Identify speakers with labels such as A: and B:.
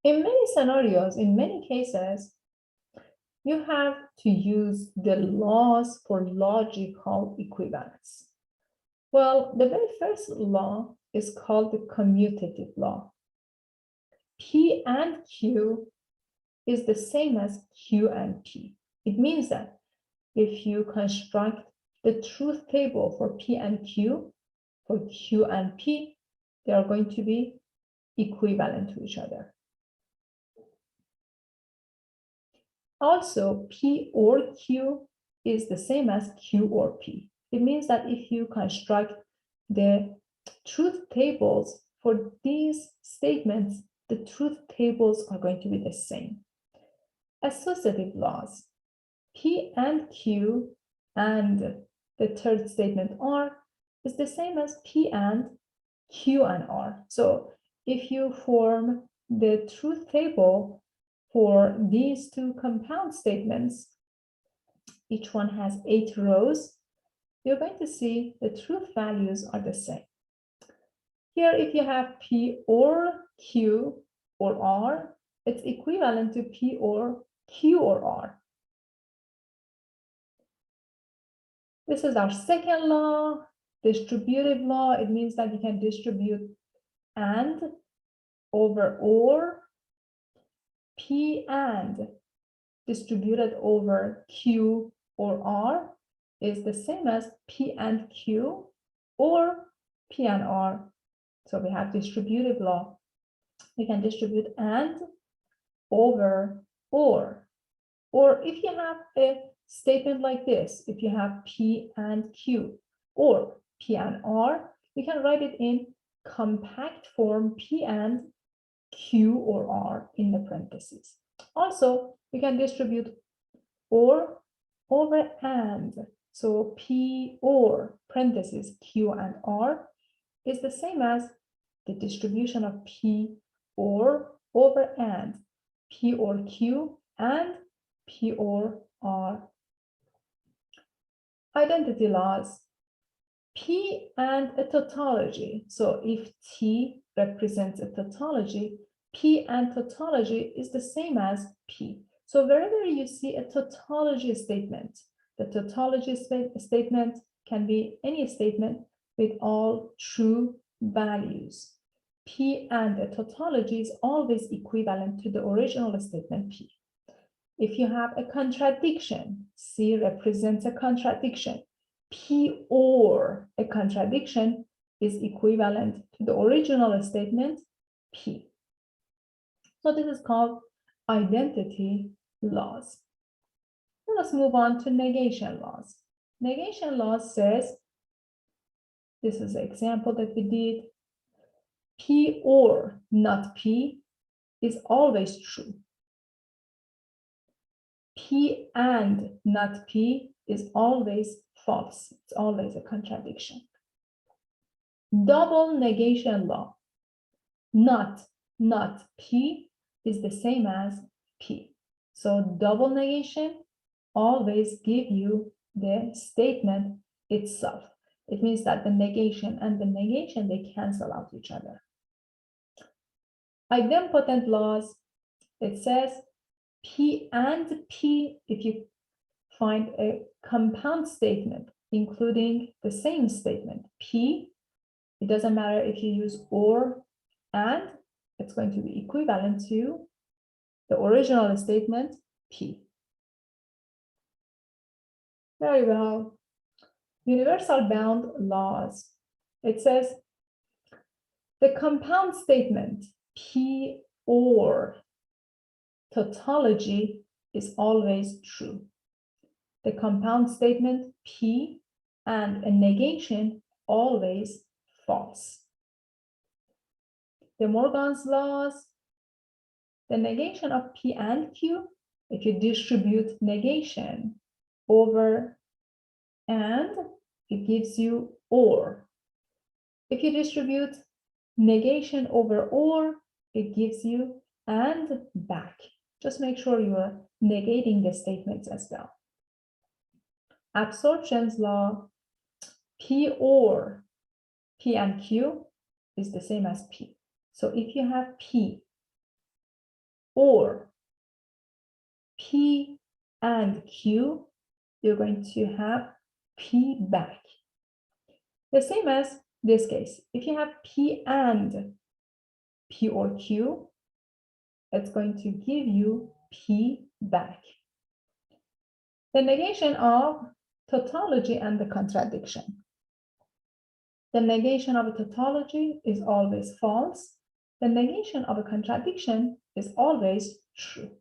A: In many scenarios, in many cases, you have to use the laws for logical equivalence. Well, the very first law is called the commutative law. P and Q is the same as Q and P. It means that if you construct the truth table for P and Q, for Q and P, they are going to be equivalent to each other. Also, P or Q is the same as Q or P. It means that if you construct the truth tables for these statements, the truth tables are going to be the same. Associative laws, P and Q and the third statement R is the same as P and Q and R. So if you form the truth table for these two compound statements, each one has 8 rows, you're going to see the truth values are the same. Here, if you have P or Q or R, it's equivalent to P or Q or R. This is our second law, distributive law. It means that you can distribute and over or, P and distributed over Q or R is the same as P and Q or P and R. So we have distributive law. We can distribute and over or if you have a statement like this, if you have P and Q or P and R, you can write it in compact form P and Q or R in the parentheses. Also, you can distribute or over and. So P or parentheses Q and R is the same as the distribution of P or over and, P or Q and P or R. Identity laws, P and a tautology. So if T represents a tautology, P and tautology is the same as P. So wherever you see a tautology statement, the tautology statement can be any statement with all true values. P and a tautology is always equivalent to the original statement P. If you have a contradiction, C represents a contradiction. P or a contradiction is equivalent to the original statement P. So this is called identity laws. Now let's move on to negation laws. Negation law says, this is an example that we did, P or not P is always true. P and not P is always false. It's always a contradiction. Double negation law. Not P is the same as P. So double negation always give you the statement itself. It means that the negation and the negation, they cancel out each other. Idempotent laws, it says P and P, if you find a compound statement including the same statement P, it doesn't matter if you use or and, it's going to be equivalent to the original statement P. Very well. Universal bound laws. It says the compound statement P or tautology is always true. The compound statement P and a negation always false. De Morgan's laws, the negation of P and Q, if you distribute negation over and, it gives you or. If you distribute negation over or, it gives you and back. Just make sure you are negating the statements as well. Absorption's law, P or P and Q is the same as P. So if you have P or P and Q, you're going to have P back. The same as this case. If you have P and P or Q, it's going to give you P back. The negation of tautology and the contradiction. The negation of a tautology is always false. The negation of a contradiction is always true.